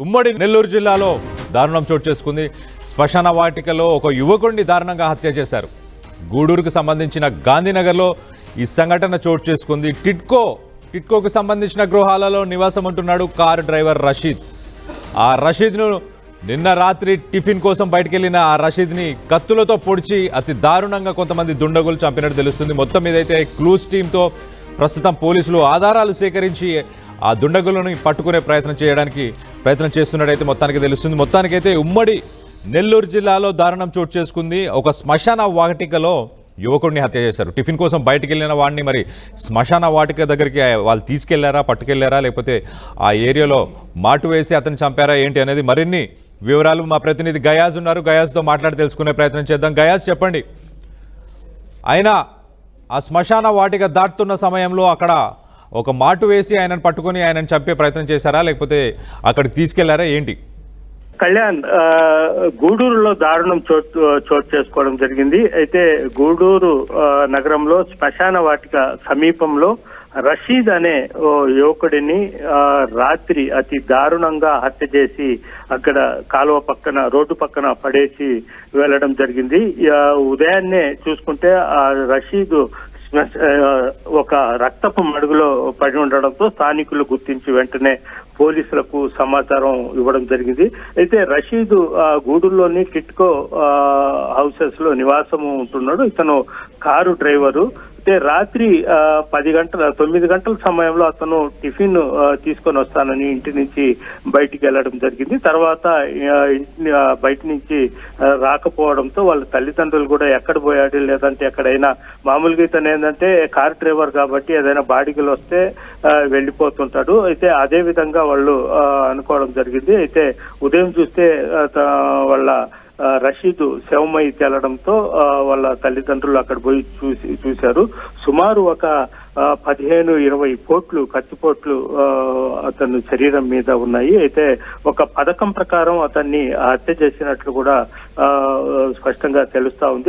ఉమ్మడి నెల్లూరు జిల్లాలో దారుణం చోటు చేసుకుంది. శ్మశాన వాటికలో ఒక యువకుడిని దారుణంగా హత్య చేశారు. గూడూరుకు సంబంధించిన గాంధీనగర్లో ఈ సంఘటన చోటు చేసుకుంది. టిట్కోకు సంబంధించిన గృహాలలో నివాసం ఉంటున్నాడు కారు డ్రైవర్ రషీద్. ఆ రషీద్ను నిన్న రాత్రి టిఫిన్ కోసం బయటకెళ్లిన ఆ రషీద్ని కత్తులతో పొడిచి అతి దారుణంగా కొంతమంది దుండగులు చంపినట్టు తెలుస్తుంది. మొత్తం మీదైతే క్లూస్ టీంతో ప్రస్తుతం పోలీసులు ఆధారాలు సేకరించి ఆ దుండగులను పట్టుకునే ప్రయత్నం చేస్తున్నట్టయితే మొత్తానికి తెలుస్తుంది. మొత్తానికైతే ఉమ్మడి నెల్లూరు జిల్లాలో దారుణం చోటు చేసుకుంది. ఒక శ్మశాన వాటికలో యువకుడిని హత్య చేశారు. టిఫిన్ కోసం బయటికి వెళ్ళిన వాడిని మరి శ్మశాన వాటిక దగ్గరికి వాళ్ళు తీసుకెళ్లారా, పట్టుకెళ్లారా, లేకపోతే ఆ ఏరియాలో మాటు వేసి అతను చంపారా ఏంటి అనేది మరిన్ని వివరాలు మా ప్రతినిధి గయాజ్ ఉన్నారు. గయాజ్తో మాట్లాడి తెలుసుకునే ప్రయత్నం చేద్దాం. గయాజ్, చెప్పండి, ఆయన ఆ శ్మశాన వాటిక దాటుతున్న సమయంలో అక్కడ ఒక మాటు వేసి ఆయనను పట్టుకొని ఆయనను చంపే ప్రయత్నం చేశారా, లేకపోతే అక్కడికి తీసుకెళ్లారా ఏంటి? కళ్యాణ్, గూడూరులో దారుణం చోటు చేసుకోవడం జరిగింది. అయితే గూడూరు నగరంలో శ్మశాన వాటిక సమీపంలో రషీద్ అనే ఓ యువకుడిని రాత్రి అతి దారుణంగా హత్య చేసి అక్కడ కాలువ పక్కన, రోడ్డు పక్కన పడేసి వెళ్ళడం జరిగింది. ఉదయాన్నే చూసుకుంటే ఆ రషీద్ ఒక రక్తపు మడుగులో పడి ఉండడంతో స్థానికులు గుర్తించి వెంటనే పోలీసులకు సమాచారం ఇవ్వడం జరిగింది. అయితే రషీద్ గూడూరులోని టిట్కో హౌసెస్ లో నివాసము ఉంటున్నాడు. ఇతను కారు డ్రైవరు. అయితే రాత్రి 9 గంటల సమయంలో అతను టిఫిన్ తీసుకొని వస్తానని ఇంటి నుంచి బయటికి వెళ్ళడం జరిగింది. తర్వాత బయట నుంచి రాకపోవడంతో వాళ్ళ తల్లిదండ్రులు కూడా ఎక్కడ పోయాడు, లేదంటే ఎక్కడైనా, మామూలుగా ఇతను ఏంటంటే కార్ డ్రైవర్ కాబట్టి ఏదైనా బాడిగలు వస్తే వెళ్ళిపోతుంటాడు. అయితే అదే విధంగా వాళ్ళు అనుకోవడం జరిగింది. అయితే ఉదయం చూస్తే వాళ్ళ రషీద్ శవమై తేలడంతో వాళ్ళ తల్లిదండ్రులు అక్కడ పోయి చూశారు. సుమారు ఒక 15-20 పోట్లు, కత్తిపోట్లు అతను శరీరం మీద ఉన్నాయి. అయితే ఒక పథకం ప్రకారం అతన్ని హత్య చేసినట్లు కూడా స్పష్టంగా తెలుస్తా ఉంది.